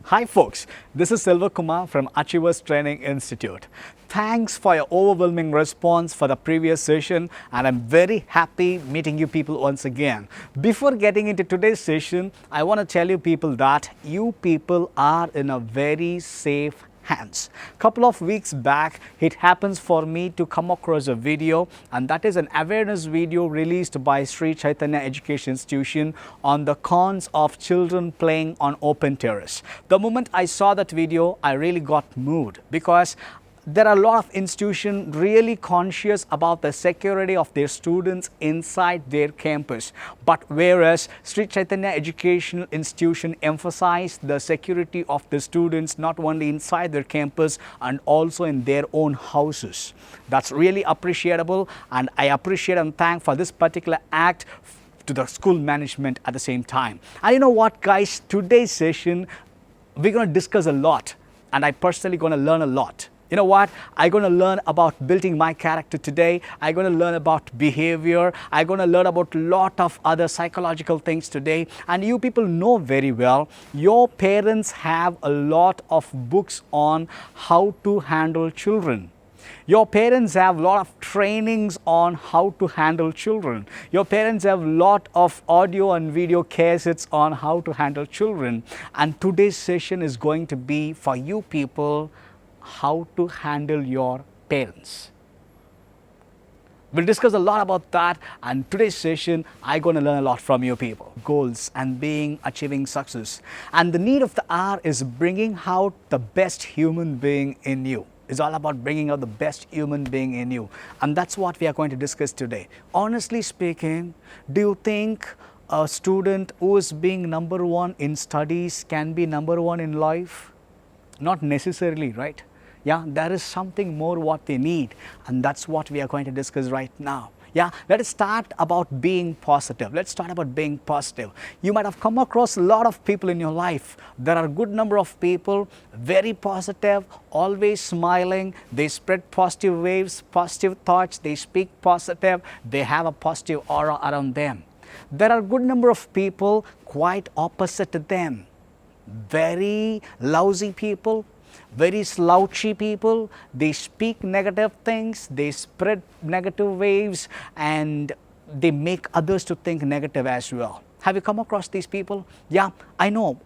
Hi folks, this is Selva Kumar from Achievers Training Institute. Thanks for your overwhelming response for the previous session, and I'm very happy meeting you people once again. Before getting into today's session, I want to tell you people that you people are in a very safe hands. Couple of weeks back, it happens for me to come across a video, and that is an awareness video released by Sri Chaitanya Education Institution on the cons of children playing on open terrace. The moment I saw that video, I really got moved because there are a lot of institutions really conscious about the security of their students inside their campus. But whereas Sri Chaitanya Educational Institution emphasized the security of the students not only inside their campus and also in their own houses. That's really appreciable, and I appreciate and thank for this particular act to the school management at the same time. And you know what, guys, today's session we're going to discuss a lot, and I personally going to learn a lot. You know what? I'm going to learn about building my character today. I'm going to learn about behavior. I'm going to learn about a lot of other psychological things today. And you people know very well, your parents have a lot of books on how to handle children. Your parents have a lot of trainings on how to handle children. Your parents have a lot of audio and video cassettes on how to handle children. And today's session is going to be for you people how to handle your parents. We'll discuss a lot about that, and today's session I'm going to learn a lot from you people. Goals and achieving success. And the need of the hour is bringing out the best human being in you. It's all about bringing out the best human being in you. And that's what we are going to discuss today. Honestly speaking, do you think a student who is being number one in studies can be number one in life? Not necessarily, right? Yeah, there is something more what they need, and that's what we are going to discuss right now. Yeah, let us start about being positive. Let's start about being positive. You might have come across a lot of people in your life. There are a good number of people, very positive, always smiling. They spread positive waves, positive thoughts. They speak positive. They have a positive aura around them. There are a good number of people quite opposite to them. Very lousy people, very slouchy people. They speak negative things, they spread negative waves, and they make others to think negative as well. Have you come across these people? Yeah, I know.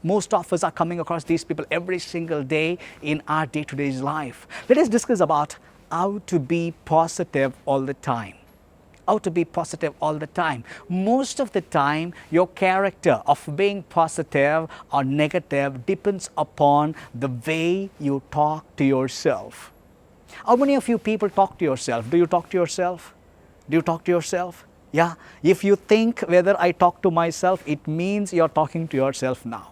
Most of us are coming across these people every single day in our day-to-day life. Let us discuss about how to be positive all the time. How to be positive all the time. Most of the time, your character of being positive or negative depends upon the way you talk to yourself. How many of you people talk to yourself? Do you talk to yourself? Do you talk to yourself? Yeah. If you think whether I talk to myself, it means you're talking to yourself now.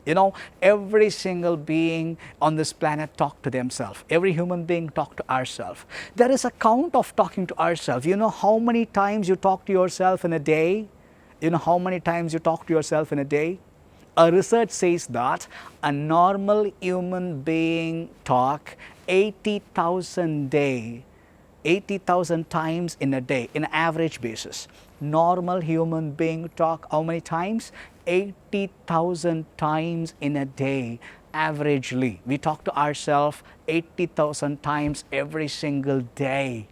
You know, every single being on this planet talk to themselves. Every human being talk to ourselves. There is a count of talking to ourselves. You know how many times you talk to yourself in a day? You know how many times you talk to yourself in a day? A research says that a normal human being talk 80,000 times in a day, in an average basis. Normal human being talk how many times? 80,000 times in a day, averagely. We talk to ourselves 80,000 times every single day.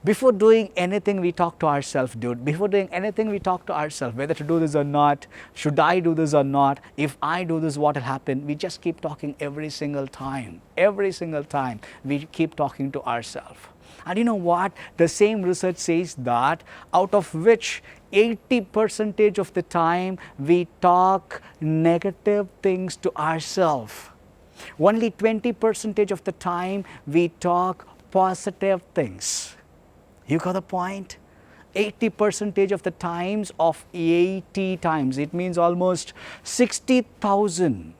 Before doing anything, we talk to ourselves, dude. Before doing anything, we talk to ourselves, whether to do this or not, should I do this or not, if I do this, what will happen? We just keep talking every single time. Every single time, we keep talking to ourselves. And you know what? The same research says that out of which 80% of the time we talk negative things to ourselves. Only 20% of the time we talk positive things. You got the point? 80% of the times of 80 times, it means almost 60,000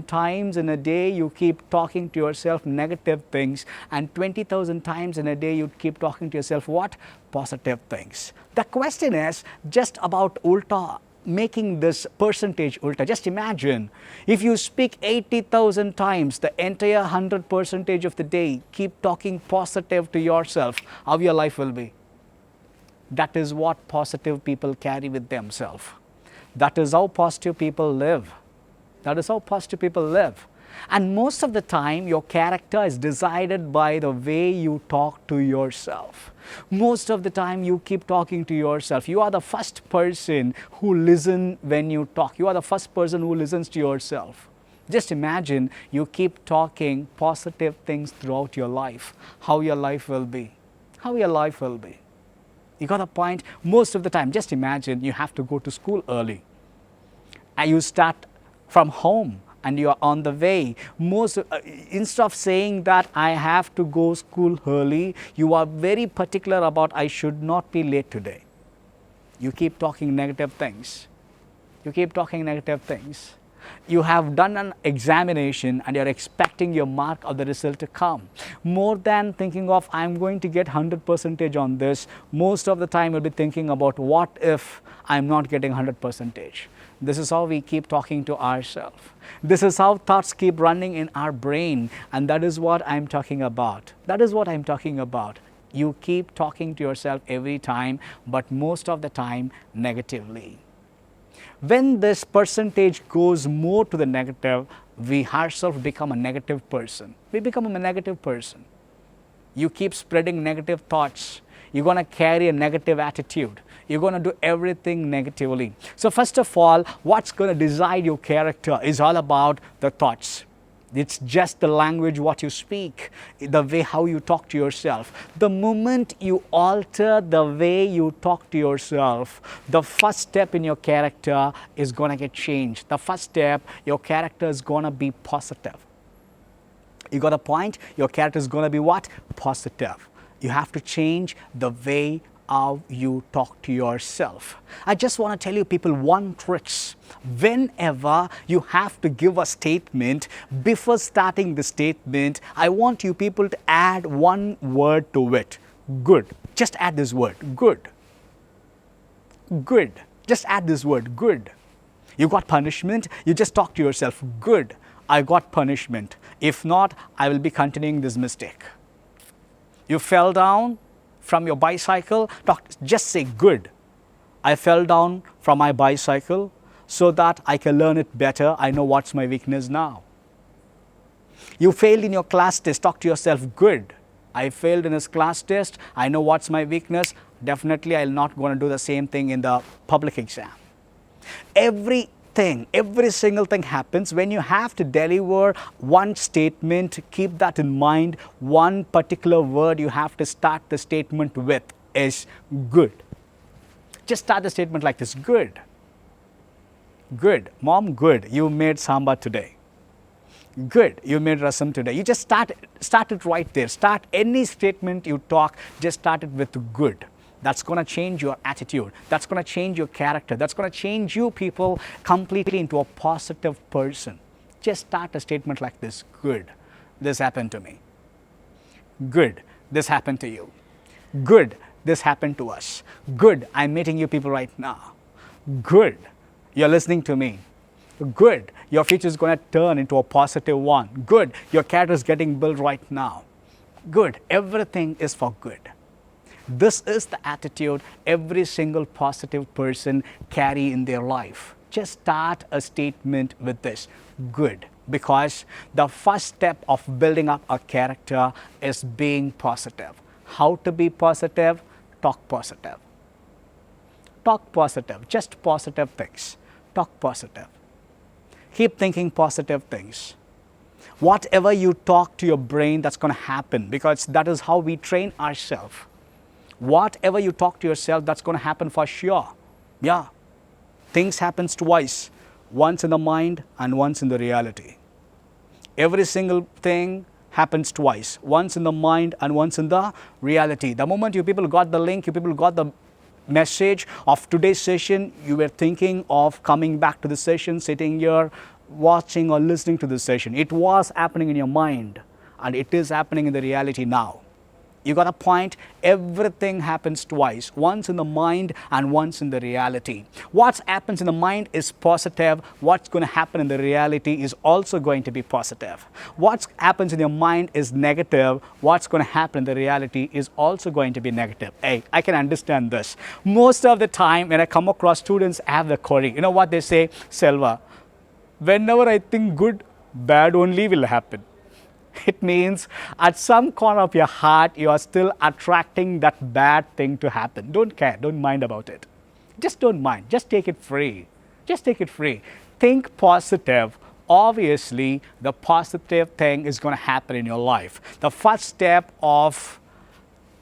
times in a day you keep talking to yourself negative things, and 20,000 times in a day you keep talking to yourself what? Positive things. The question is just about ulta, making this percentage ulta. Just imagine if you speak 80,000 times, the entire 100% of the day, keep talking positive to yourself, how your life will be. That is what positive people carry with themselves. That is how positive people live. That is how positive people live. And most of the time, your character is decided by the way you talk to yourself. Most of the time, you keep talking to yourself. You are the first person who listens when you talk. You are the first person who listens to yourself. Just imagine you keep talking positive things throughout your life, how your life will be. How your life will be. You got a point? Most of the time, just imagine you have to go to school early. And you start from home and you are on the way. Instead of saying that I have to go school early, you are very particular about I should not be late today. You keep talking negative things. You keep talking negative things. You have done an examination and you're expecting your mark of the result to come. More than thinking of I'm going to get 100% on this, most of the time you'll be thinking about what if I'm not getting 100%. This is how we keep talking to ourselves. This is how thoughts keep running in our brain, and that is what I'm talking about. That is what I'm talking about. You keep talking to yourself every time, but most of the time negatively. When this percentage goes more to the negative, we ourselves become a negative person. We become a negative person. You keep spreading negative thoughts. You're going to carry a negative attitude. You're going to do everything negatively. So first of all, what's going to decide your character is all about the thoughts. It's just the language what you speak, the way how you talk to yourself. The moment you alter the way you talk to yourself, the first step in your character is going to get changed. The first step, your character is going to be positive. You got a point? Your character is going to be what? Positive. You have to change the way how you talk to yourself. I just want to tell you people one trick. Whenever you have to give a statement, before starting the statement, I want you people to add one word to it. Good. Just add this word. Good. Good. Just add this word. Good. You got punishment, you just talk to yourself. Good. I got punishment. If not, I will be continuing this mistake. You fell down from your bicycle, just say good. I fell down from my bicycle so that I can learn it better. I know what's my weakness now. You failed in your class test, talk to yourself, good. I failed in this class test, I know what's my weakness. Definitely I'm not going to do the same thing in the public exam. Every single thing happens when you have to deliver one statement. Keep that in mind. One particular word you have to start the statement with is good. Just start the statement like this. Good. Good. Mom, good. You made sambar today. Good. You made rasam today. You just start it right there. Start any statement you talk, just start it with good. That's going to change your attitude. That's going to change your character. That's going to change you people completely into a positive person. Just start a statement like this. Good. This happened to me. Good. This happened to you. Good. This happened to us. Good. I'm meeting you people right now. Good. You're listening to me. Good. Your future is going to turn into a positive one. Good. Your character is getting built right now. Good. Everything is for good. This is the attitude every single positive person carry in their life. Just start a statement with this, good. Because the first step of building up a character is being positive. How to be positive? Talk positive. Talk positive, just positive things. Talk positive. Keep thinking positive things. Whatever you talk to your brain, that's going to happen, because that is how we train ourselves. Whatever you talk to yourself, that's going to happen for sure. Yeah. Things happens twice. Once in the mind and once in the reality. Every single thing happens twice. Once in the mind and once in the reality. The moment you people got the link, you people got the message of today's session, you were thinking of coming back to the session, sitting here, watching or listening to the session. It was happening in your mind and it is happening in the reality now. You got a point? Everything happens twice, once in the mind and once in the reality. What happens in the mind is positive. What's going to happen in the reality is also going to be positive. What happens in your mind is negative. What's going to happen in the reality is also going to be negative. Hey, I can understand this. Most of the time when I come across students have the query, you know what they say? Selva, Whenever I think good, bad only will happen. It means at some corner of your heart, you are still attracting that bad thing to happen. Don't care, don't mind about it. Just don't mind, just take it free. Just take it free. Think positive. Obviously, the positive thing is going to happen in your life. The first step of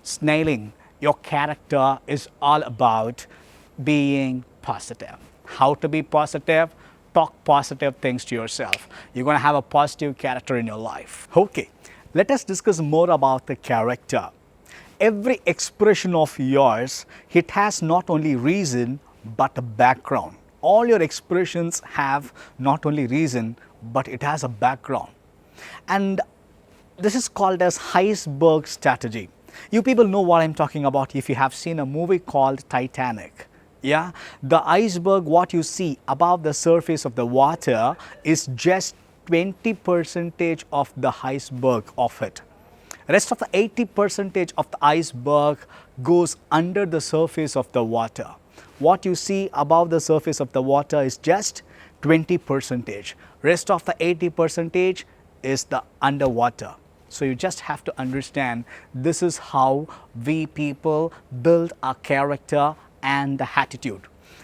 snailing your character is all about being positive. How to be positive? Talk positive things to yourself. You're going to have a positive character in your life. Okay, let us discuss more about the character. Every expression of yours, it has not only reason but a background. All your expressions have not only reason but it has a background. And this is called as iceberg strategy. You people know what I'm talking about if you have seen a movie called Titanic. Yeah, the iceberg, what you see above the surface of the water is just 20% of the iceberg of it. Rest of the 80% of the iceberg goes under the surface of the water. What you see above the surface of the water is just 20%. Rest of the 80% is the underwater. So you just have to understand this is how we people build our character and the attitude.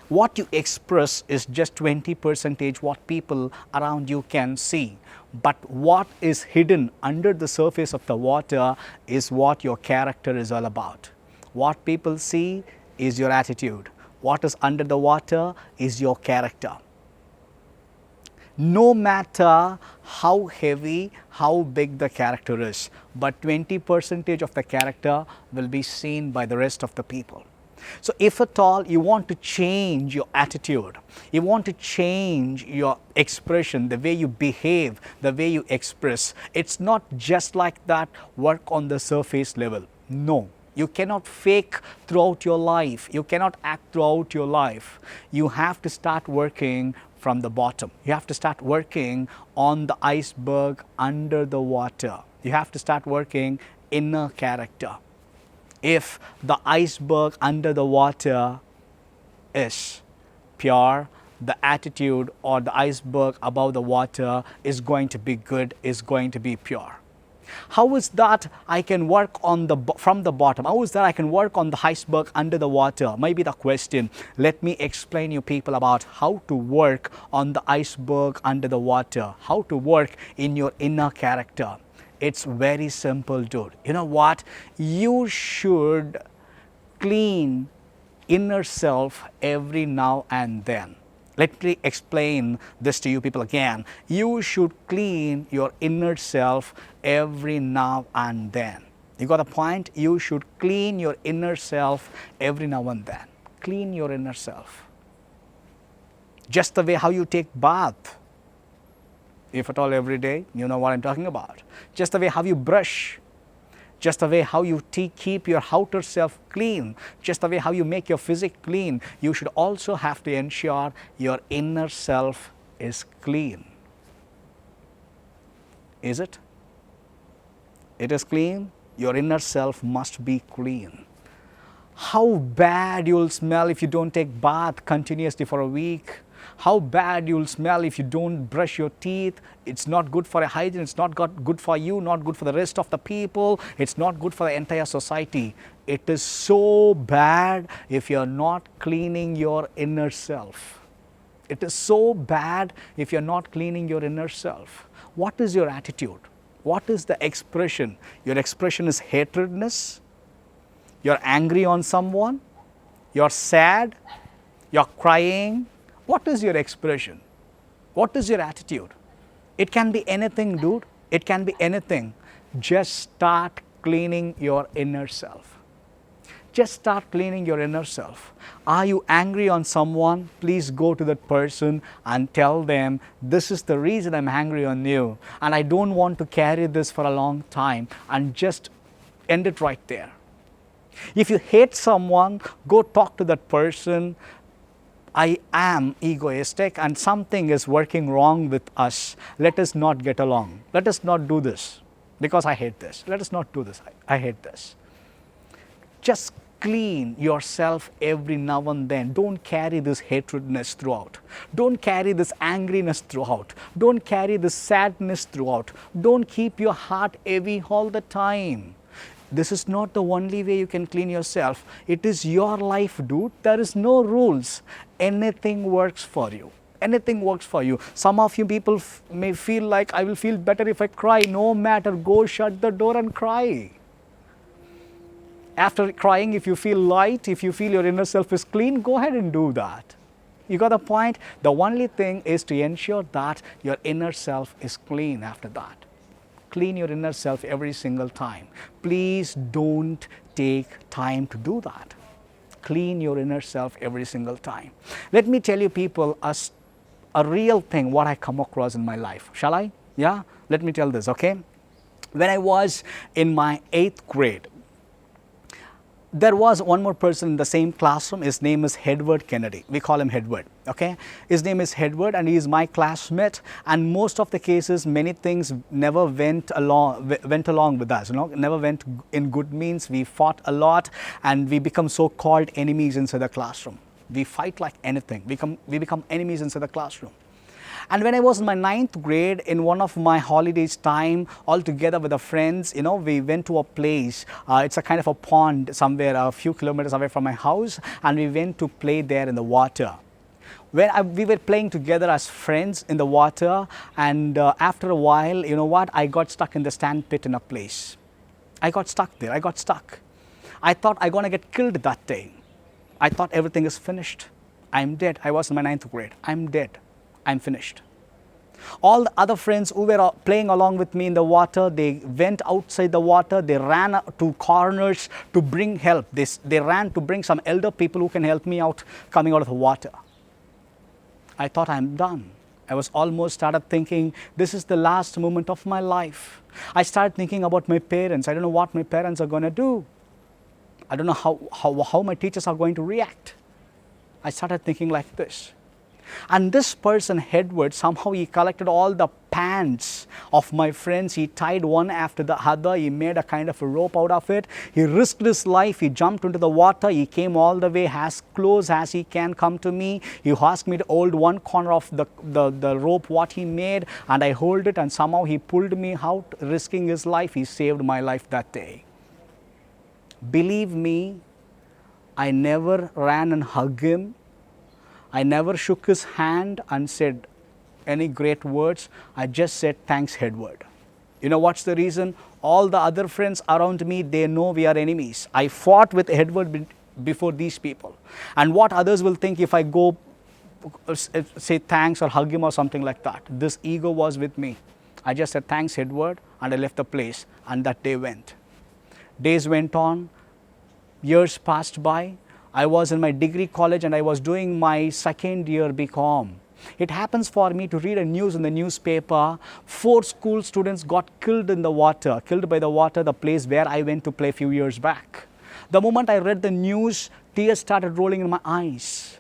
What you express is just 20% what people around you can see. But what is hidden under the surface of the water is what your character is all about. What people see is your attitude. What is under the water is your character. No matter how heavy, how big the character is, but 20% of the character will be seen by the rest of the people. So if at all you want to change your attitude, you want to change your expression, the way you behave, the way you express, it's not just like that work on the surface level. No. You cannot fake throughout your life. You cannot act throughout your life. You have to start working from the bottom. You have to start working on the iceberg under the water. You have to start working inner character. If the iceberg under the water is pure, the attitude or the iceberg above the water is going to be good, is going to be pure. How is that I can work on from the bottom? How is that I can work on the iceberg under the water? Maybe the question. Let me explain you people about how to work on the iceberg under the water. How to work in your inner character. It's very simple, dude. You know what? You should clean inner self every now and then. Let me explain this to you people again. You should clean your inner self every now and then. You got the point? You should clean your inner self every now and then. Clean your inner self. Just the way how you take bath. If at all every day, you know what I'm talking about. Just the way how you brush. Just the way how you keep your outer self clean, just the way how you make your physique clean, you should also have to ensure your inner self is clean. Is it? It is clean? Your inner self must be clean. How bad you'll smell if you don't take bath continuously for a week. How bad you'll smell if you don't brush your teeth. It's not good for a hygiene. It's not good for you, not good for the rest of the people. It's not good for the entire society. It is so bad if you're not cleaning your inner self. It is so bad if you're not cleaning your inner self. What is your attitude? What is the expression? Your expression is hatredness. You're angry on someone. You're sad. You're crying. What is your expression? What is your attitude? It can be anything, dude. It can be anything. Just start cleaning your inner self. Just start cleaning your inner self. Are you angry on someone? Please go to that person and tell them, this is the reason I'm angry on you. And I don't want to carry this for a long time. And just end it right there. If you hate someone, go talk to that person. I am egoistic and something is working wrong with us. Let us not get along. Let us not do this because I hate this. Let us not do this. I hate this. Just clean yourself every now and then. Don't carry this hatredness throughout. Don't carry this angriness throughout. Don't carry this sadness throughout. Don't keep your heart heavy all the time. This is not the only way you can clean yourself. It is your life, dude. There is no rules. Anything works for you. Anything works for you. Some of you people may feel like, I will feel better if I cry. No matter, go shut the door and cry. After crying, if you feel light, if you feel your inner self is clean, go ahead and do that. You got the point? The only thing is to ensure that your inner self is clean after that. Clean your inner self every single time. Please don't take time to do that. Clean your inner self every single time. Let me tell you people a real thing what I come across in my life. Shall I? Yeah? Let me tell this, okay? When I was in my 8th grade, there was one more person in the same classroom. His name is Edward Kennedy. We call him Edward, okay? His name is Edward and he is my classmate, and most of the cases, many things never went along with us, never went in good means. We fought a lot and we become so-called enemies inside the classroom. We fight like anything. We become enemies inside the classroom. And when I was in my 9th grade, in one of my holidays time, all together with the friends, we went to a place. It's a kind of a pond somewhere a few kilometers away from my house, and we went to play there in the water. We were playing together as friends in the water, and after a while, you know what? I got stuck in the sand pit in a place. I got stuck there. I got stuck. I thought I'm going to get killed that day. I thought everything is finished. I'm dead. I was in my 9th grade. I'm dead. I'm finished. All the other friends who were playing along with me in the water, they went outside the water. They ran to corners to bring help. They ran to bring some elder people who can help me out coming out of the water. I thought I'm done. I was almost started thinking, this is the last moment of my life. I started thinking about my parents. I don't know what my parents are going to do. I don't know how my teachers are going to react. I started thinking like this. And this person, Edward, somehow he collected all the pants of my friends. He tied one after the other. He made a kind of a rope out of it. He risked his life. He jumped into the water. He came all the way as close as he can come to me. He asked me to hold one corner of the rope what he made, and I hold it, and somehow he pulled me out, risking his life. He saved my life that day. Believe me, I never ran and hugged him. I never shook his hand and said any great words. I just said, thanks, Edward. You know what's the reason? All the other friends around me, they know we are enemies. I fought with Edward before these people. And what others will think if I go say thanks or hug him or something like that. This ego was with me. I just said, thanks, Edward, and I left the place. And that day went. Days went on. Years passed by. I was in my degree college and I was doing my second year BCom. It happens for me to read a news in the newspaper. 4 school students got killed in the water, killed by the water, the place where I went to play a few years back. The moment I read the news, tears started rolling in my eyes.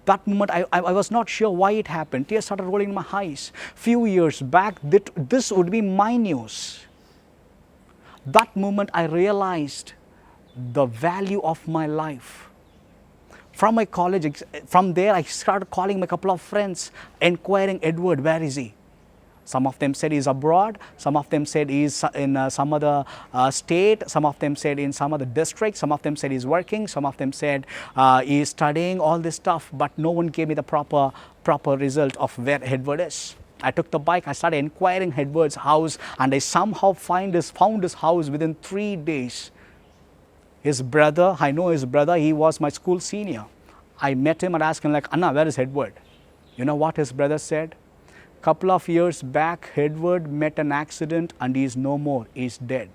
That moment, I was not sure why it happened. Tears started rolling in my eyes. Few years back, this would be my news. That moment, I realized the value of my life. From my college, from there I started calling my couple of friends, inquiring, Edward, where is he? Some of them said he's abroad, some of them said he's in some other state, some of them said in some other district, some of them said he's working, some of them said he's studying, all this stuff, but no one gave me the proper result of where Edward is. I took the bike, I started inquiring Edward's house, and I somehow found his house within 3 days. His brother, I know his brother, he was my school senior. I met him and asked him like, Anna, where is Edward? You know what his brother said? Couple of years back, Edward met an accident and he is no more, he is dead.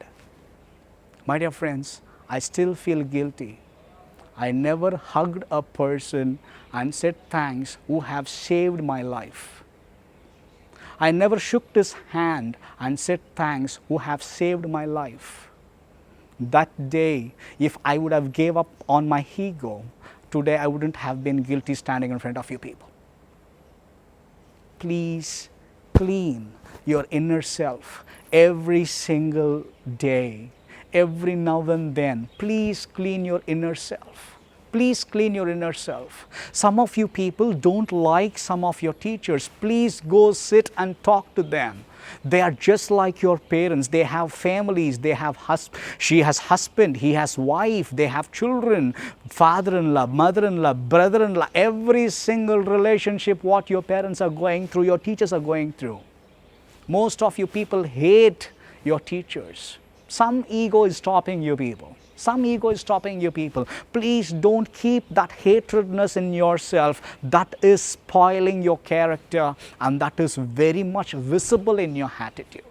My dear friends, I still feel guilty. I never hugged a person and said thanks who have saved my life. I never shook his hand and said thanks who have saved my life. That day, if I would have gave up on my ego, today I wouldn't have been guilty standing in front of you people. Please clean your inner self every single day. every now and then. Please clean your inner self. Please clean your inner self. Some of you people don't like some of your teachers. Please go sit and talk to them. They are just like your parents. They have families. They have she has husband, he has wife, they have children, father-in-law, mother-in-law, brother-in-law. Every single relationship what your parents are going through, your teachers are going through. Most of you people hate your teachers. Some ego is stopping you people. Some ego is stopping you people. Please don't keep that hatredness in yourself. That is spoiling your character, and that is very much visible in your attitude.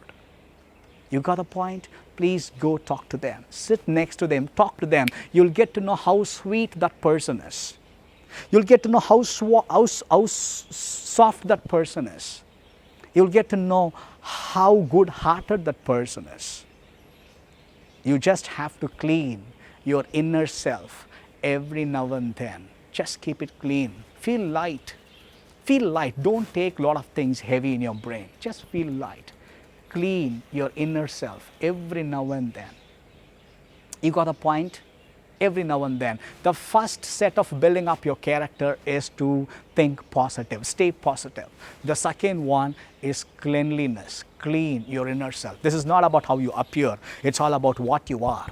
You got the point? Please go talk to them. Sit next to them. Talk to them. You'll get to know how sweet that person is. You'll get to know how soft that person is. You'll get to know how good-hearted that person is. You just have to clean your inner self every now and then. Just keep it clean. Feel light. Feel light. Don't take a lot of things heavy in your brain. Just feel light. Clean your inner self every now and then. You got a point? Every now and then. The first set of building up your character is to think positive, stay positive. The second one is cleanliness. Clean your inner self. This is not about how you appear, it's all about what you are.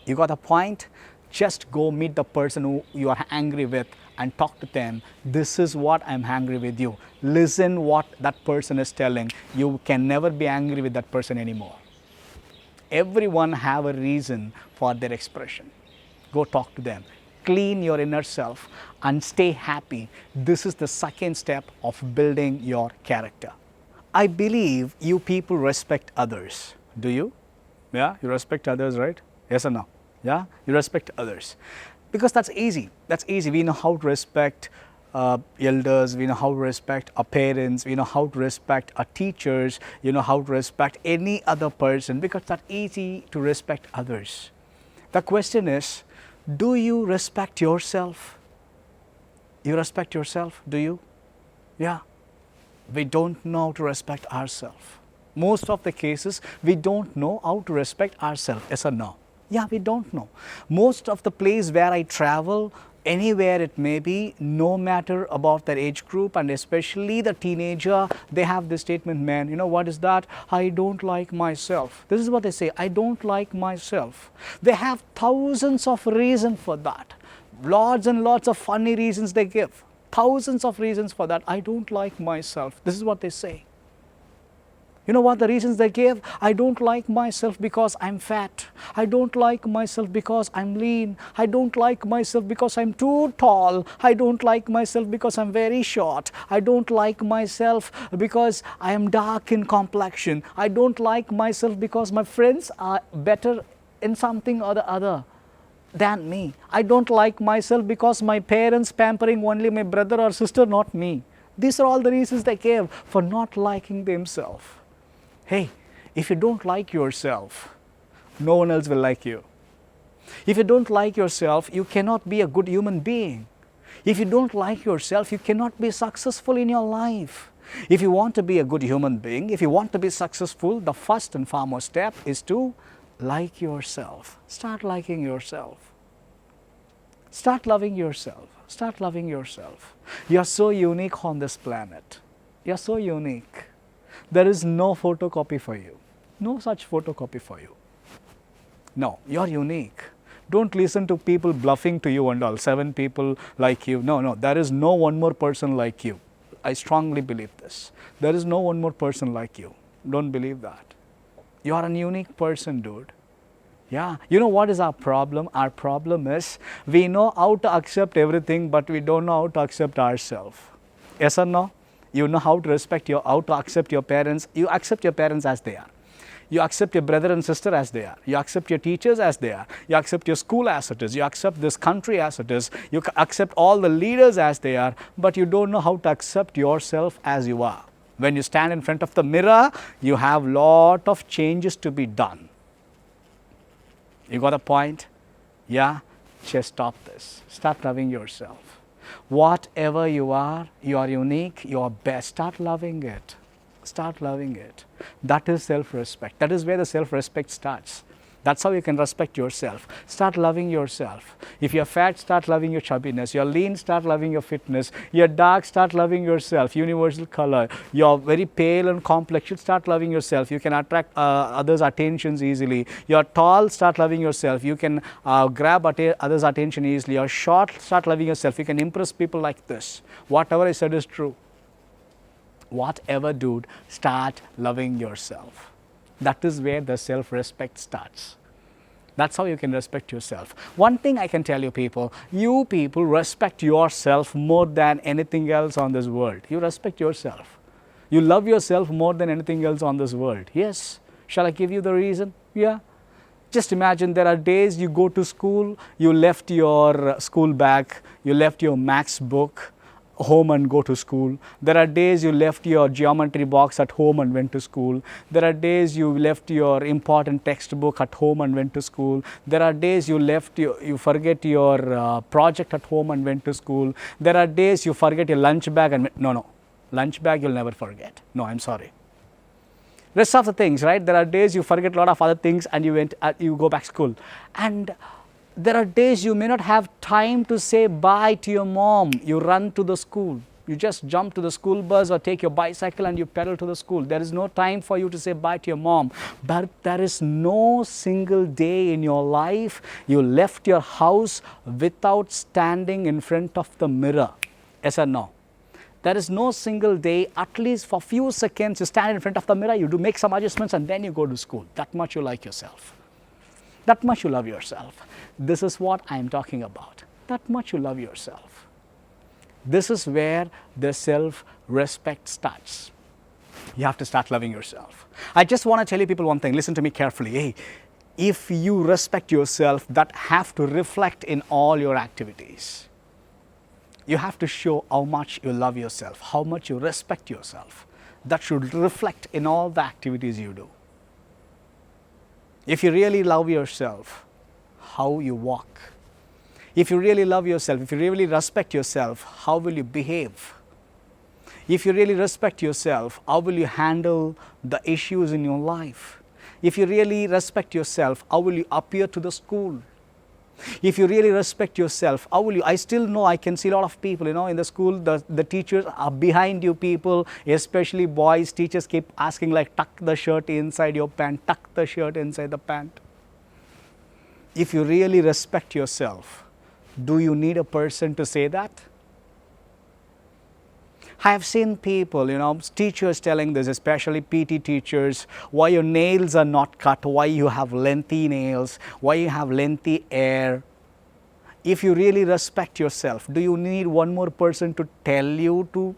You got a point? Just go meet the person who you are angry with and talk to them. This is what I'm angry with you. Listen what that person is telling. You can never be angry with that person anymore. Everyone have a reason for their expression. Go talk to them. Clean your inner self and stay happy. This is the second step of building your character. I believe you people respect others. Do you? Yeah, you respect others, right? Yes or no? Yeah, you respect others. Because that's easy. That's easy. We know how to respect elders, we know how to respect our parents, we know how to respect our teachers, you know how to respect any other person, because that's easy to respect others. The question is, do you respect yourself? You respect yourself, do you? Yeah. We don't know how to respect ourselves. Most of the cases, we don't know how to respect ourselves, yes or no? Yeah, we don't know. Most of the place where I travel, anywhere it may be, no matter about their age group, and especially the teenager, they have this statement, man, you know what is that? I don't like myself. This is what they say, I don't like myself. They have thousands of reasons for that. Lots and lots of funny reasons they give. Thousands of reasons for that. I don't like myself. This is what they say. You know what the reasons they give? I don't like myself because I'm fat. I don't like myself because I'm lean. I don't like myself because I'm too tall. I don't like myself because I'm very short. I don't like myself because I am dark in complexion. I don't like myself because my friends are better in something or the other than me. I don't like myself because my parents pampering only my brother or sister, not me. These are all the reasons they give for not liking themselves. Hey, if you don't like yourself, no one else will like you. If you don't like yourself, you cannot be a good human being. If you don't like yourself, you cannot be successful in your life. If you want to be a good human being, if you want to be successful, the first and foremost step is to like yourself. Start liking yourself. Start loving yourself. Start loving yourself. You are so unique on this planet. You are so unique. There is no photocopy for you. No such photocopy for you. No, you are unique. Don't listen to people bluffing to you and all. 7 people like you. No, there is no one more person like you. I strongly believe this. There is no one more person like you. Don't believe that. You are a unique person, dude. Yeah. You know what is our problem? Our problem is we know how to accept everything, but we don't know how to accept ourselves. Yes or no? You know how to how to accept your parents. You accept your parents as they are. You accept your brother and sister as they are. You accept your teachers as they are. You accept your school as it is. You accept this country as it is. You accept all the leaders as they are, but you don't know how to accept yourself as you are. When you stand in front of the mirror, you have lot of changes to be done. You got a point? Yeah? Just stop this. Start loving yourself. Whatever you are unique, you are best. Start loving it. Start loving it. That is self-respect. That is where the self-respect starts. That's how you can respect yourself. Start loving yourself. If you're fat, start loving your chubbiness. You're lean, start loving your fitness. You're dark, start loving yourself. Universal color. You're very pale and complex, you start loving yourself. You can attract others' attentions easily. You're tall, start loving yourself. You can grab others' attention easily. You're short, start loving yourself. You can impress people like this. Whatever I said is true. Whatever, dude, start loving yourself. That is where the self-respect starts. That's how you can respect yourself. One thing I can tell you people respect yourself more than anything else on this world. You respect yourself. You love yourself more than anything else on this world. Yes. Shall I give you the reason? Yeah. Just imagine there are days you go to school, you left your school bag, you left your maths book home and go to school. There are days you left your geometry box at home and went to school. There are days you left your important textbook at home and went to school. There are days you forget your project at home and went to school. There are days you forget your lunch bag and lunch bag you'll never forget. No, I'm sorry. Rest of the things, right? There are days you forget a lot of other things and you go back to school. And there are days you may not have time to say bye to your mom. You run to the school. You just jump to the school bus or take your bicycle and you pedal to the school. There is no time for you to say bye to your mom. But there is no single day in your life you left your house without standing in front of the mirror. Yes or no? There is no single day, at least for a few seconds, you stand in front of the mirror, you do make some adjustments and then you go to school. That much you like yourself. That much you love yourself. This is what I am talking about. That much you love yourself. This is where the self-respect starts. You have to start loving yourself. I just want to tell you people one thing. Listen to me carefully. Hey, if you respect yourself, that have to reflect in all your activities. You have to show how much you love yourself, how much you respect yourself. That should reflect in all the activities you do. If you really love yourself, how you walk. If you really love yourself, if you really respect yourself, how will you behave? If you really respect yourself, how will you handle the issues in your life? If you really respect yourself, how will you appear to the school? If you really respect yourself, how will you? I still know, I can see a lot of people, in the school, the teachers are behind you people, especially boys. Teachers keep asking like, tuck the shirt inside your pant, tuck the shirt inside the pant. If you really respect yourself, do you need a person to say that? I have seen people, teachers telling this, especially PT teachers, why your nails are not cut, why you have lengthy nails, why you have lengthy hair. If you really respect yourself, do you need one more person to tell you to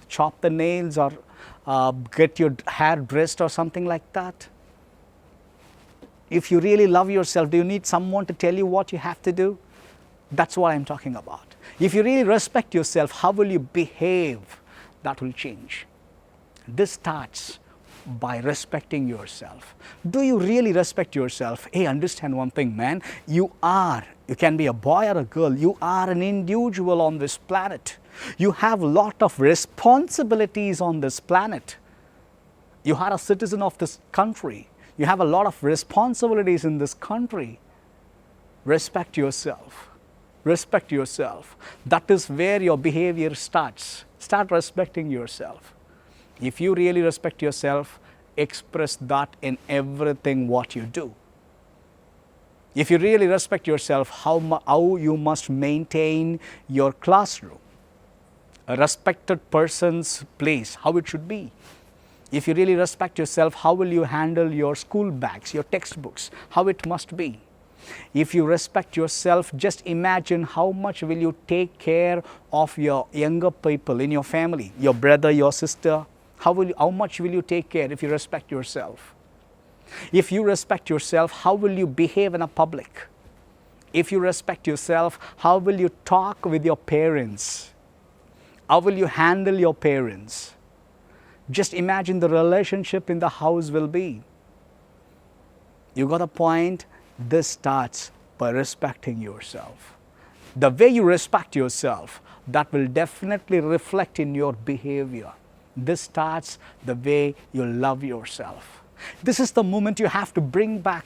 chop the nails or get your hair dressed or something like that? If you really love yourself, do you need someone to tell you what you have to do? That's what I'm talking about. If you really respect yourself, how will you behave? That will change. This starts by respecting yourself. Do you really respect yourself? Hey, understand one thing, man. You can be a boy or a girl. You are an individual on this planet. You have a lot of responsibilities on this planet. You are a citizen of this country. You have a lot of responsibilities in this country. Respect yourself. Respect yourself. That is where your behavior starts. Start respecting yourself. If you really respect yourself, express that in everything what you do. If you really respect yourself, how you must maintain your classroom, a respected person's place, how it should be. If you really respect yourself, how will you handle your school bags, your textbooks, how it must be. If you respect yourself, just imagine how much will you take care of your younger people in your family, your brother, your sister. How much will you take care if you respect yourself? If you respect yourself, how will you behave in a public? If you respect yourself, how will you talk with your parents? How will you handle your parents? Just imagine the relationship in the house will be. You got a point? This starts by respecting yourself. The way you respect yourself, that will definitely reflect in your behavior. This starts the way you love yourself. This is the moment you have to bring back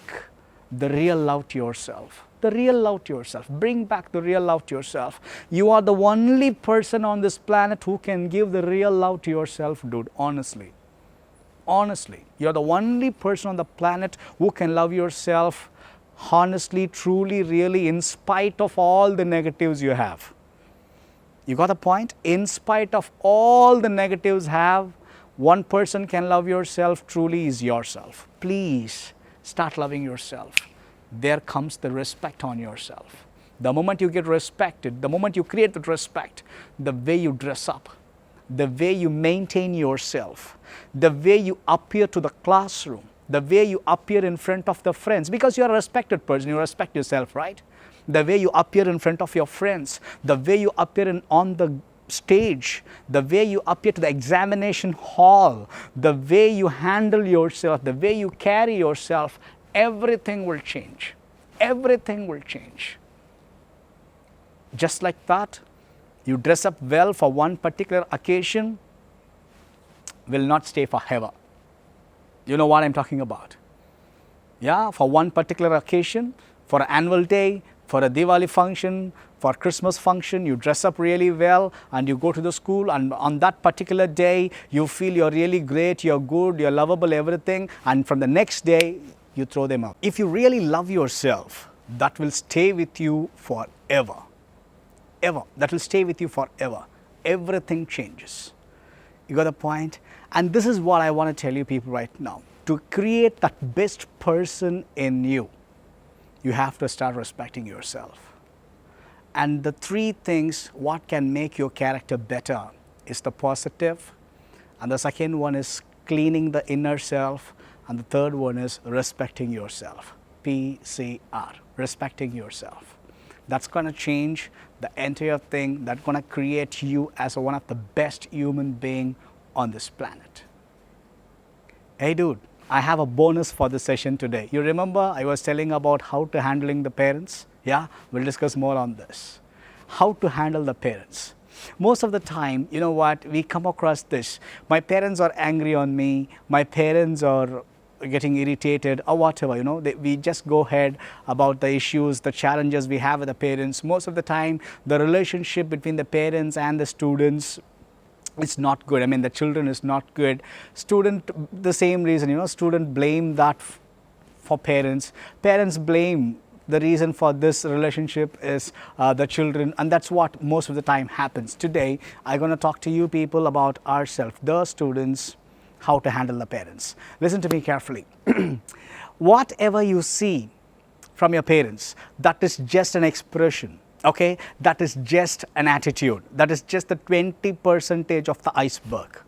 the real love to yourself. The real love to yourself. Bring back the real love to yourself. You are the only person on this planet who can give the real love to yourself, dude. Honestly. Honestly. You're the only person on the planet who can love yourself honestly, truly, really, in spite of all the negatives you have. You got the point? In spite of all the negatives have, one person can love yourself truly is yourself. Please start loving yourself. There comes the respect on yourself. The moment you get respected, the moment you create that respect, the way you dress up, the way you maintain yourself, the way you appear to the classroom, the way you appear in front of the friends, because you're a respected person, you respect yourself, right? The way you appear in front of your friends, the way you appear on the stage, the way you appear to the examination hall, the way you handle yourself, the way you carry yourself, everything will change. Everything will change. Just like that, you dress up well for one particular occasion, will not stay forever. You know what I'm talking about. Yeah, for one particular occasion, for an annual day, for a Diwali function, for Christmas function, you dress up really well and you go to the school, and on that particular day, you feel you're really great, you're good, you're lovable, everything, and from the next day, you throw them out. If you really love yourself, that will stay with you forever. Ever. That will stay with you forever. Everything changes. You got the point? And this is what I want to tell you people right now. To create that best person in you, you have to start respecting yourself. And the three things what can make your character better is the positive, and the second one is cleaning the inner self, and the third one is respecting yourself. PCR, respecting yourself. That's going to change the entire thing. That's going to create you as one of the best human being on this planet. Hey dude, I have a bonus for the session today. You remember I was telling about how to handling the parents? Yeah, we'll discuss more on this. How to handle the parents. Most of the time, you know what, we come across this. My parents are angry on me. My parents are getting irritated or whatever, you know, we just go ahead about the issues, the challenges we have with the parents. Most of the time, the relationship between the parents and the students, it's not good. I mean, the children is not good. Student, the same reason, you know, student blame that for parents. Parents blame the reason for this relationship is the children, and that's what most of the time happens. Today, I'm going to talk to you people about ourselves, the students, how to handle the parents. Listen to me carefully. Whatever you see from your parents, that is just an expression. Okay, that is just an attitude. That is just the 20% of the iceberg.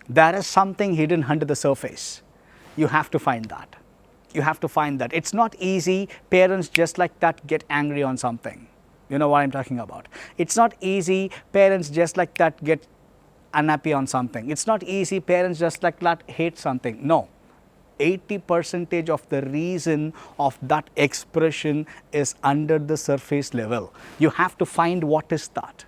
There is something hidden under the surface. You have to find that. You have to find that. It's not easy. Parents just like that get angry on something. You know what I'm talking about. It's not easy. Parents just like that get unhappy on something. It's not easy. Parents just like that hate something. No. 80% of the reason of that expression is under the surface level. You have to find what is that.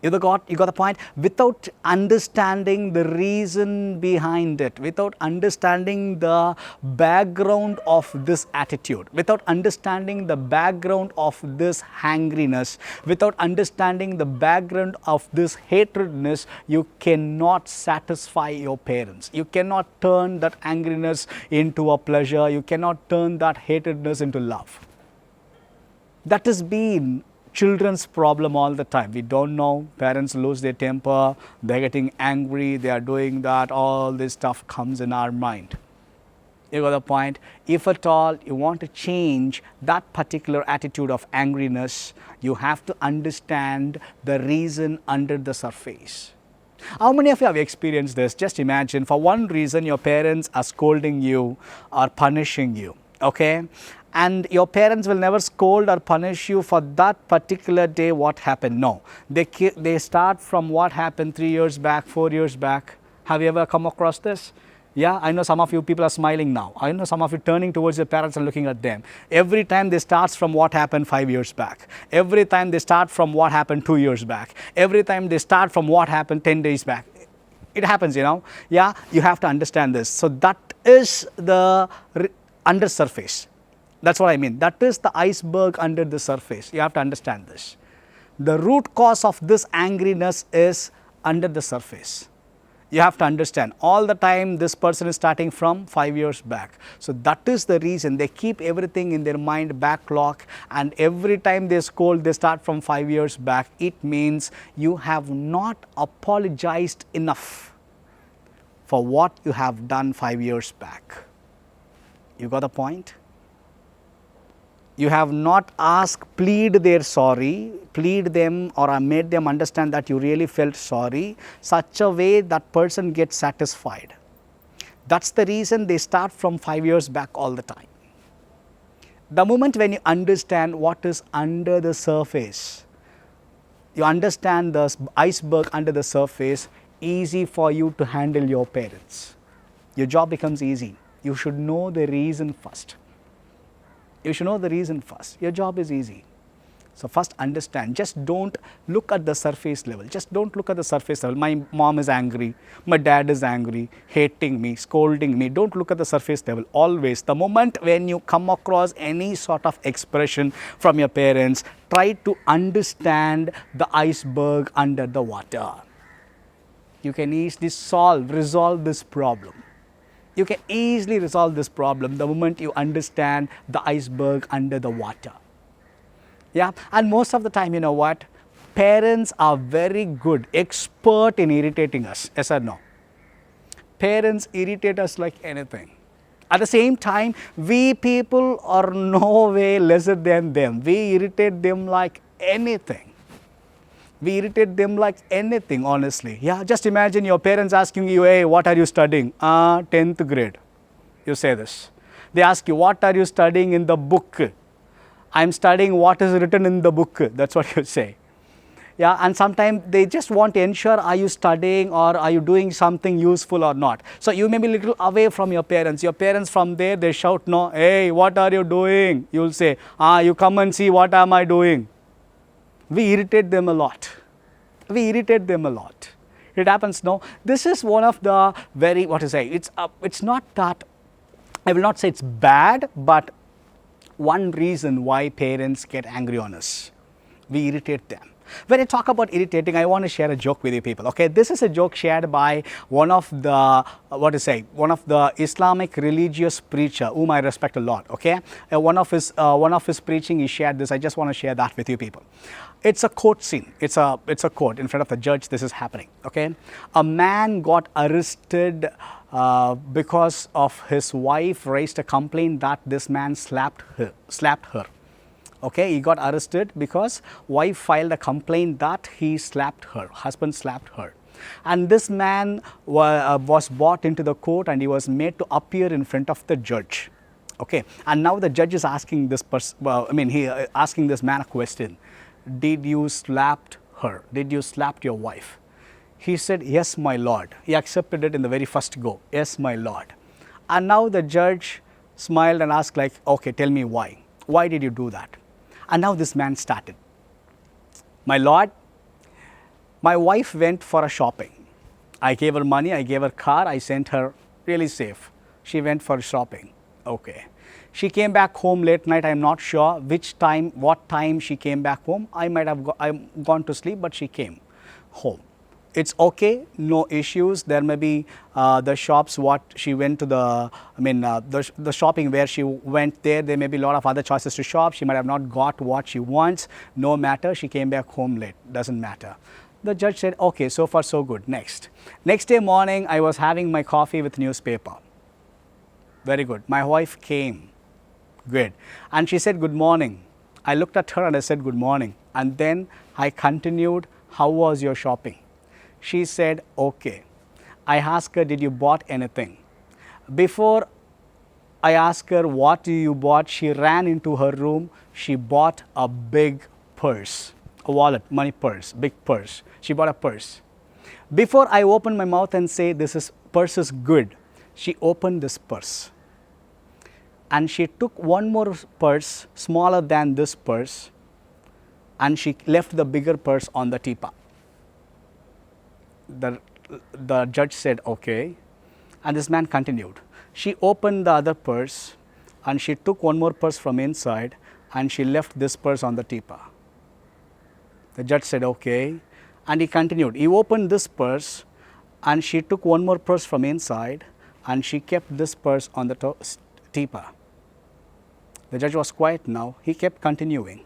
You got the point? Without understanding the reason behind it, without understanding the background of this attitude, without understanding the background of this hangriness, without understanding the background of this hatredness, you cannot satisfy your parents. You cannot turn that angriness into a pleasure. You cannot turn that hatredness into love. That has been children's problem all the time. We don't know. Parents lose their temper. They're getting angry. They are doing that. All this stuff comes in our mind. You got the point? If at all you want to change that particular attitude of angriness, you have to understand the reason under the surface. How many of you have experienced this? Just imagine, for one reason, your parents are scolding you or punishing you. Okay? And your parents will never scold or punish you for that particular day what happened. No. They start from what happened 3 years back, 4 years back. Have you ever come across this? Yeah, I know some of you people are smiling now. I know some of you turning towards your parents and looking at them. Every time they start from what happened 5 years back. Every time they start from what happened 2 years back. Every time they start from what happened 10 days back. It happens, Yeah, you have to understand this. So that is the under surface. That's what I mean. That is the iceberg under the surface. You have to understand this. The root cause of this angriness is under the surface. You have to understand, all the time this person is starting from 5 years back. So that is the reason they keep everything in their mind backlog, and every time they scold, they start from 5 years back. It means you have not apologized enough for what you have done 5 years back. You got the point? You have not asked, plead their sorry, plead them or made them understand that you really felt sorry, such a way that person gets satisfied. That's the reason they start from 5 years back all the time. The moment when you understand what is under the surface, you understand the iceberg under the surface, easy for you to handle your parents. Your job becomes easy. You should know the reason first. You should know the reason first. Your job is easy. So first understand. Just don't look at the surface level. Just don't look at the surface level. My mom is angry. My dad is angry, hating me, scolding me. Don't look at the surface level. Always, the moment when you come across any sort of expression from your parents, try to understand the iceberg under the water. You can easily resolve this problem. You can easily resolve this problem the moment you understand the iceberg under the water. Yeah, and most of the time, you know what? Parents are very good, expert in irritating us. Yes or no? Parents irritate us like anything. At the same time, we people are no way lesser than them. We irritate them like anything. We irritate them like anything, honestly. Yeah, just imagine your parents asking you, hey, what are you studying? 10th grade. You say this. They ask you, what are you studying in the book? I'm studying what is written in the book. That's what you say. Yeah, and sometimes they just want to ensure, are you studying or are you doing something useful or not? So you may be a little away from your parents. Your parents from there, they shout, no, hey, what are you doing? You'll say, you come and see what am I doing. We irritate them a lot. We irritate them a lot. It happens, no? This is one of the very, it's not that, I will not say it's bad, but one reason why parents get angry on us. We irritate them. When I talk about irritating, I want to share a joke with you people. Okay, this is a joke shared by one of the Islamic religious preacher whom I respect a lot. Okay, one of his preaching, he shared this. I just want to share that with you people. It's a court scene. It's a court in front of the judge. This is happening. Okay, a man got arrested because of his wife raised a complaint that this man slapped her. Okay, he got arrested because wife filed a complaint that he slapped her, husband slapped her. And this man was brought into the court and he was made to appear in front of the judge. Okay, and now the judge is asking this asking this man a question. Did you slap her? Did you slap your wife? He said, yes, my lord. He accepted it in the very first go. Yes, my lord. And now the judge smiled and asked like, okay, tell me why. Why did you do that? And now this man started. My lord, my wife went for a shopping. I gave her money, I gave her car, I sent her really safe. She went for shopping. Okay. She came back home late night. I'm not sure what time she came back home. I might have gone to sleep, but she came home. It's okay, no issues. There may be the shops what she went to the shopping where she went there may be a lot of other choices to shop. She might have not got what she wants. No matter, she came back home late. Doesn't matter. The judge said, okay, so far so good. Next day morning, I was having my coffee with newspaper. Very good. My wife came. Good. And she said, good morning. I looked at her and I said, good morning. And then I continued, how was your shopping? She said, okay. I asked her, did you bought anything? Before I asked her, what you bought, she ran into her room. She bought a big purse, a wallet, money purse, big purse. She bought a purse. Before I opened my mouth and say, purse is good, she opened this purse. And she took one more purse, smaller than this purse, and she left the bigger purse on the teapot. The The judge said, okay. And this man continued. She opened the other purse and she took one more purse from inside and she left this purse on the teeper. The judge said, okay. And he continued. He opened this purse and she took one more purse from inside and she kept this purse on the teeper. The judge was quiet now. He kept continuing.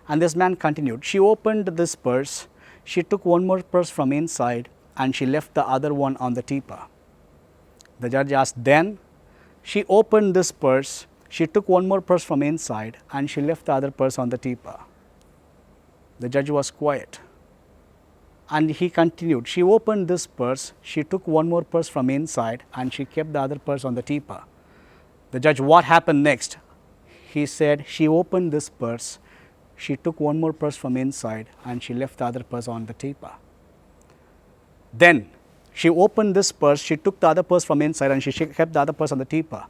And this man continued. She opened this purse. She took one more purse from inside and she left the other one on the teeper. The judge asked, then she opened this purse. She took one more purse from inside and she left the other purse on the teeper. The judge was quiet. And he continued. She opened this purse. She took one more purse from inside and she kept the other purse on the teeper. The judge, what happened next? He said, she opened this purse. She took one more purse from inside and she left the other purse on the teeper. Then she opened this purse. She took the other purse from inside and she kept the other purse on the teeper.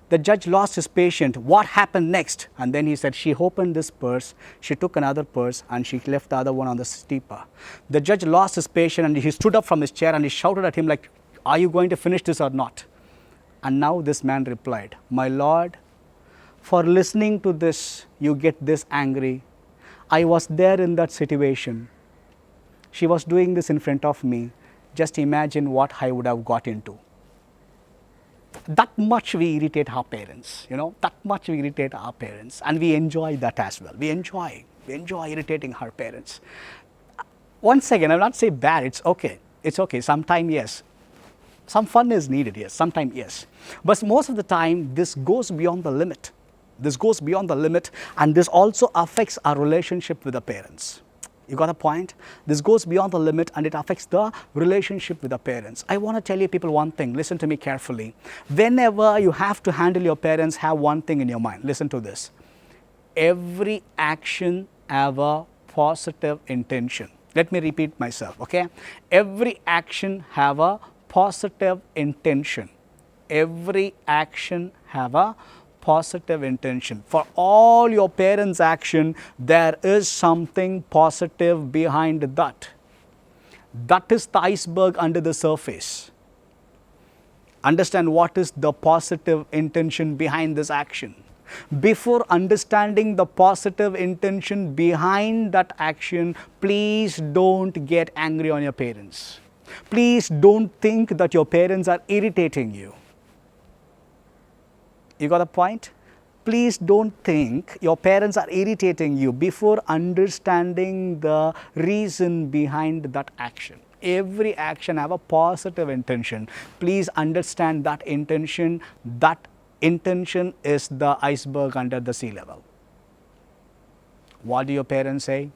The judge lost his patience. What happened next? And then he said, she opened this purse, she took another purse and she left the other one on the teeper. The judge lost his patience and he stood up from his chair and he shouted at him like, are you going to finish this or not? And now this man replied, my lord, for listening to this, you get this angry. I was there in that situation. She was doing this in front of me. Just imagine what I would have got into. That much we irritate our parents, that much we irritate our parents, and we enjoy that as well. We enjoy irritating our parents. Once again, I will not say bad, it's okay, sometimes yes. Some fun is needed, yes, sometimes yes. But most of the time, this goes beyond the limit. And this also affects our relationship with the parents. You got a point? This goes beyond the limit and it affects the relationship with the parents. I want to tell you people one thing. Listen to me carefully. Whenever you have to handle your parents, have one thing in your mind. Listen to this. Every action have a positive intention. Let me repeat myself, okay? Every action have a positive intention. Every action have a positive intention. For all your parents' action, there is something positive behind that. That is the iceberg under the surface. Understand what is the positive intention behind this action. Before understanding the positive intention behind that action, please don't get angry on your parents. Please don't think that your parents are irritating you. You got a point? Please don't think your parents are irritating you before understanding the reason behind that action. Every action have a positive intention. Please understand that intention. That intention is the iceberg under the sea level. What do your parents say?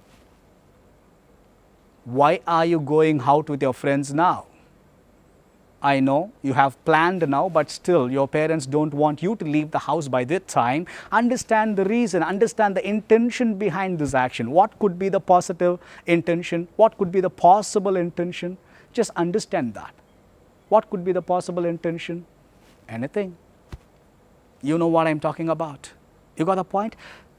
Why are you going out with your friends now? I know you have planned now, but still your parents don't want you to leave the house by that time. Understand the reason, understand the intention behind this action. What could be the positive intention? What could be the possible intention? Just understand that. What could be the possible intention? Anything. You know what I'm talking about. You got a point?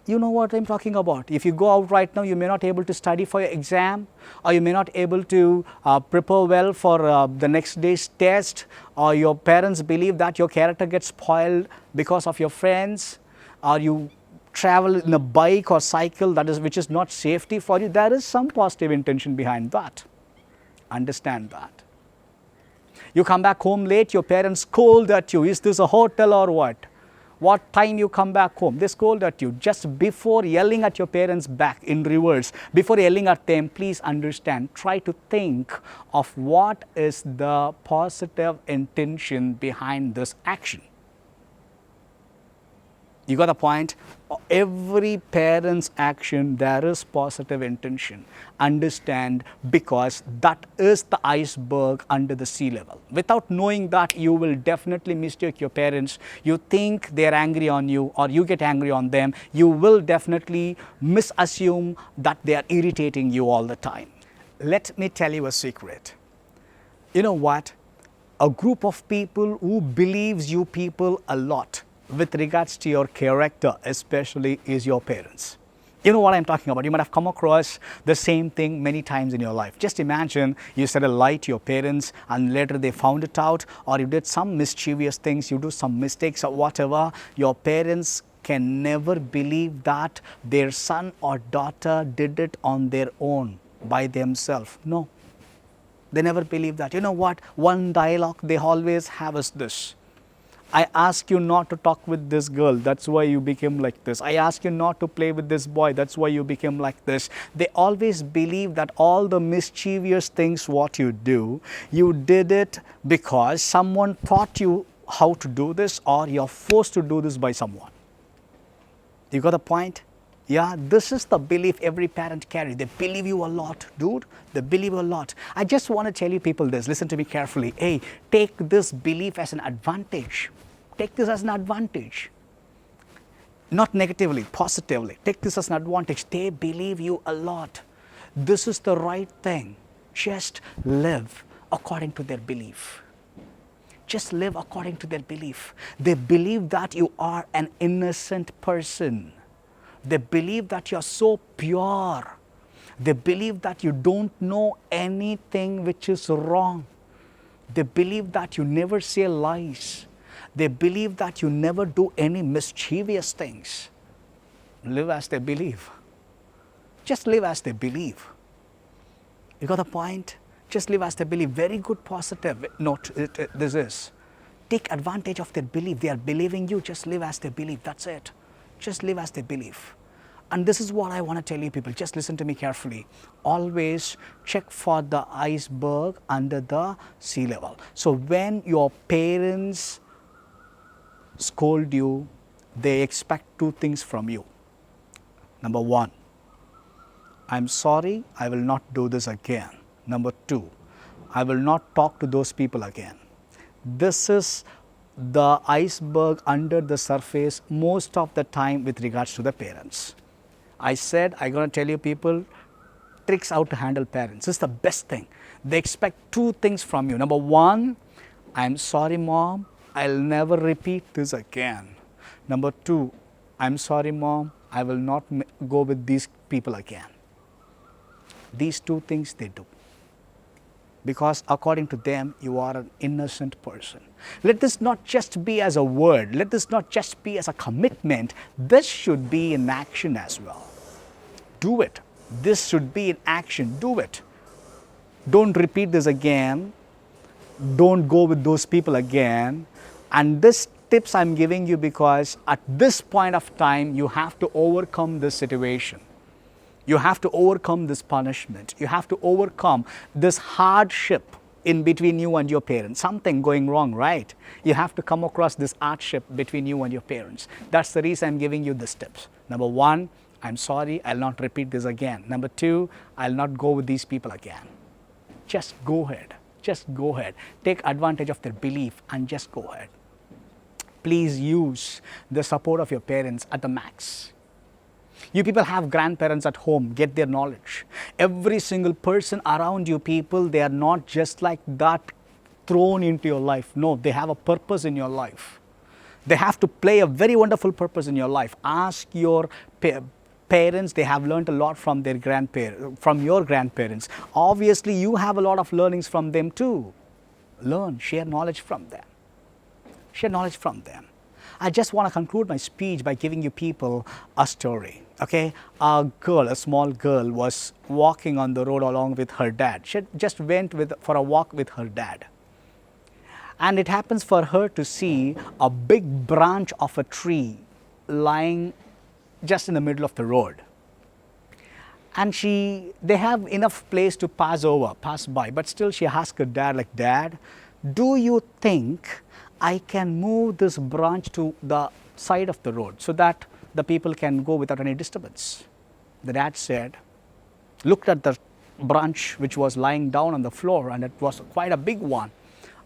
You know what I'm talking about. If you go out right now, you may not be able to study for your exam, or you may not be able to prepare well for the next day's test, or your parents believe that your character gets spoiled because of your friends, or you travel in a bike or cycle which is not safety for you. There is some positive intention behind that. Understand that. You come back home late, your parents scold at you. Is this a hotel or what? What time you come back home? They scold at you. Just before yelling at your parents back in reverse, before yelling at them, please understand, try to think of what is the positive intention behind this action. You got the point? Every parent's action, there is positive intention. Understand, because that is the iceberg under the sea level. Without knowing that, you will definitely mistake your parents. You think they are angry on you, or you get angry on them. You will definitely misassume that they are irritating you all the time. Let me tell you a secret. You know what? A group of people who believes you people a lot with regards to your character especially is your parents. You know what I'm talking about. You might have come across the same thing many times in your life. Just imagine you said a lie to your parents and later they found it out, or you did some mischievous things, you do some mistakes or whatever. Your parents can never believe that their son or daughter did it on their own, by themselves. No, they never believe that. You know what? One dialogue they always have is this: I asked you not to talk with this girl, that's why you became like this. I asked you not to play with this boy, that's why you became like this. They always believe that all the mischievous things what you do, you did it because someone taught you how to do this, or you're forced to do this by someone. You got the point? Yeah, this is the belief every parent carries. They believe you a lot, dude. They believe you a lot. I just want to tell you people this. Listen to me carefully. Hey, take this belief as an advantage. Take this as an advantage. Not negatively, positively. Take this as an advantage. They believe you a lot. This is the right thing. Just live according to their belief. Just live according to their belief. They believe that you are an innocent person. They believe that you're so pure. They believe that you don't know anything which is wrong. They believe that you never say lies. They believe that you never do any mischievous things. Live as they believe. Just live as they believe. You got the point? Just live as they believe. Very good positive note this is. Take advantage of their belief. They are believing you. Just live as they believe. That's it. Just live as they believe. And this is what I want to tell you people. Just listen to me carefully. Always check for the iceberg under the sea level. So when your parents scold you, they expect two things from you. Number one, I'm sorry, I will not do this again. Number two, I will not talk to those people again. This is the iceberg under the surface most of the time with regards to the parents. I said I'm going to tell you people tricks how to handle parents. This is the best thing. They expect two things from you. Number one, I'm sorry mom, I'll never repeat this again. Number two, I'm sorry mom, I will not go with these people again. These two things they do. Because according to them, you are an innocent person. Let this not just be as a word. Let this not just be as a commitment. This should be in action as well. Do it. This should be in action. Do it. Don't repeat this again. Don't go with those people again. And this tips I'm giving you because at this point of time, you have to overcome this situation. You have to overcome this punishment. You have to overcome this hardship in between you and your parents. Something going wrong, right? You have to come across this hardship between you and your parents. That's the reason I'm giving you these tips. Number one, I'm sorry, I'll not repeat this again. Number two, I'll not go with these people again. Just go ahead. Just go ahead. Take advantage of their belief and just go ahead. Please use the support of your parents at the max. You people have grandparents at home, get their knowledge. Every single person around you people, they are not just like that thrown into your life. No, they have a purpose in your life. They have to play a very wonderful purpose in your life. Ask your parents, they have learned a lot from their from your grandparents. Obviously, you have a lot of learnings from them too. Learn, share knowledge from them. Share knowledge from them. I just want to conclude my speech by giving you people a story. Okay, a small girl was walking on the road along with her dad. She just went for a walk with her dad. And it happens for her to see a big branch of a tree lying just in the middle of the road. And they have enough place to pass by, but still she asked her dad, like, Dad, do you think I can move this branch to the side of the road so that the people can go without any disturbance? The dad said, looked at the branch which was lying down on the floor, and it was quite a big one.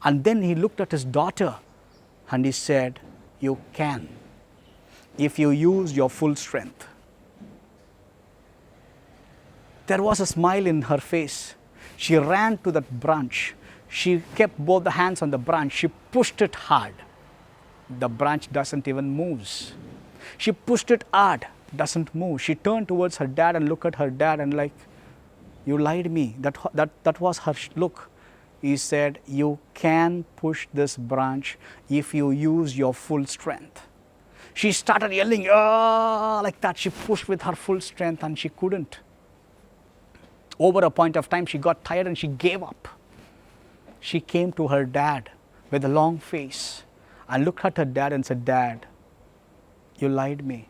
And then he looked at his daughter and he said, you can, if you use your full strength. There was a smile in her face. She ran to that branch. She kept both the hands on the branch. She pushed it hard. The branch doesn't even move. She pushed it hard. doesn't move. She turned towards her dad and looked at her dad and like, you lied to me. That was her look. He said, you can push this branch if you use your full strength. She started yelling, ah, like that. She pushed with her full strength and she couldn't. Over a point of time, she got tired and she gave up. She came to her dad with a long face and looked at her dad and said, Dad, you lied to me.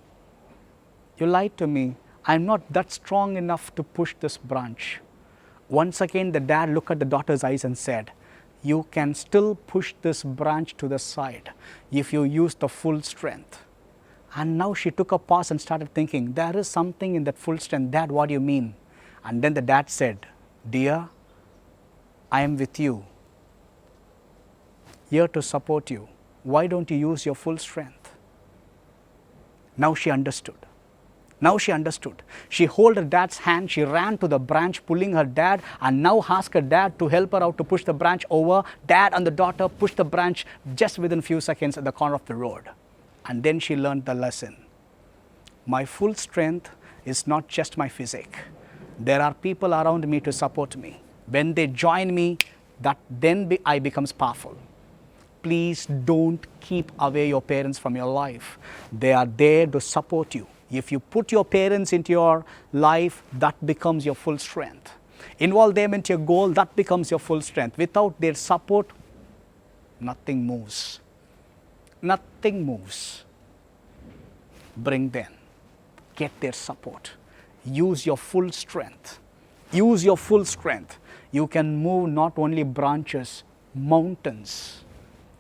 You lied to me. I'm not that strong enough to push this branch. Once again, the dad looked at the daughter's eyes and said, you can still push this branch to the side if you use the full strength. And now she took a pause and started thinking, there is something in that full strength. Dad, what do you mean? And then the dad said, dear, I am with you, here to support you. Why don't you use your full strength? Now she understood. Now she understood. She held her dad's hand, she ran to the branch pulling her dad and now asked her dad to help her out to push the branch over. Dad and the daughter pushed the branch just within a few seconds at the corner of the road. And then she learned the lesson. My full strength is not just my physique. There are people around me to support me. When they join me, I becomes powerful. Please don't keep away your parents from your life. They are there to support you. If you put your parents into your life, that becomes your full strength. Involve them into your goal, that becomes your full strength. Without their support, nothing moves. Nothing moves. Bring them. Get their support. Use your full strength. Use your full strength. You can move not only branches, mountains.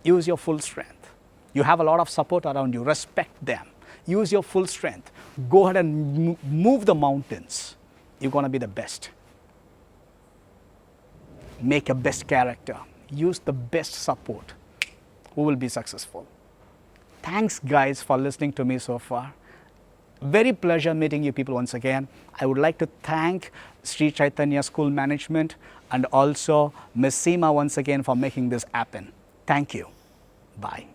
Use your full strength. You have a lot of support around you. Respect them. Use your full strength. Go ahead and move the mountains. You're going to be the best. Make a best character. Use the best support. Who will be successful? Thanks guys for listening to me so far. Very pleasure meeting you people once again. I would like to thank Sri Chaitanya School Management and also Ms. Seema once again for making this happen. Thank you. Bye.